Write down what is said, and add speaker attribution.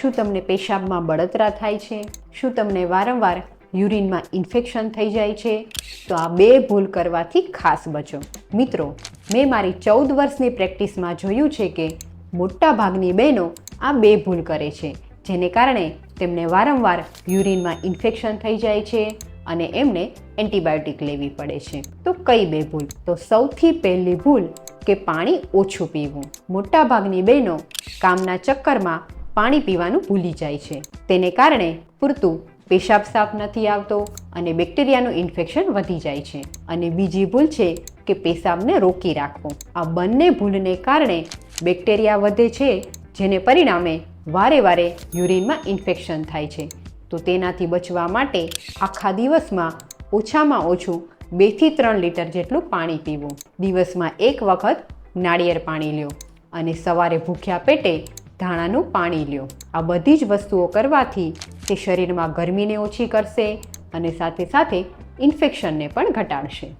Speaker 1: શું તમને પેશાબમાં બળતરા થાય છે? શું તમને વારંવાર યુરિનમાં ઇન્ફેક્શન થઈ જાય છે? તો આ 2 ભૂલ કરવાથી ખાસ બચો. મિત્રો, મેં મારી 14 વર્ષની પ્રેક્ટિસમાં જોયું છે કે મોટા ભાગની બહેનો આ 2 ભૂલ કરે છે, જેને કારણે તેમને વારંવાર યુરિનમાં ઇન્ફેક્શન થઈ જાય છે અને એમને એન્ટીબાયોટિક લેવી પડે છે. તો કઈ 2 ભૂલ? તો સૌથી પહેલી ભૂલ કે પાણી ઓછું પીવું. મોટા ભાગની બહેનો કામના ચક્કરમાં પાણી પીવાનું ભૂલી જાય છે. તેને કારણે પૂરતું પેશાબ સાફ નથી આવતો અને બેક્ટેરિયાનું ઇન્ફેક્શન વધી જાય છે. અને બીજી ભૂલ છે કે પેશાબને રોકી રાખવો. આ બંને ભૂલને કારણે બેક્ટેરિયા વધે છે, જેને પરિણામે વારે વારે યુરિનમાં ઇન્ફેક્શન થાય છે. તો તેનાથી બચવા માટે આખા દિવસમાં ઓછામાં ઓછું 2 થી 3 લીટર જેટલું પાણી પીવું. દિવસમાં 1 વખત નાળિયેર પાણી લ્યો અને સવારે ભૂખ્યા પેટે ધાણાનું પાણી લ્યો. આ બધી જ વસ્તુઓ કરવાથી તે શરીરમાં ગરમીને ઓછી કરશે અને સાથે સાથે ઇન્ફેક્શનને પણ ઘટાડશે.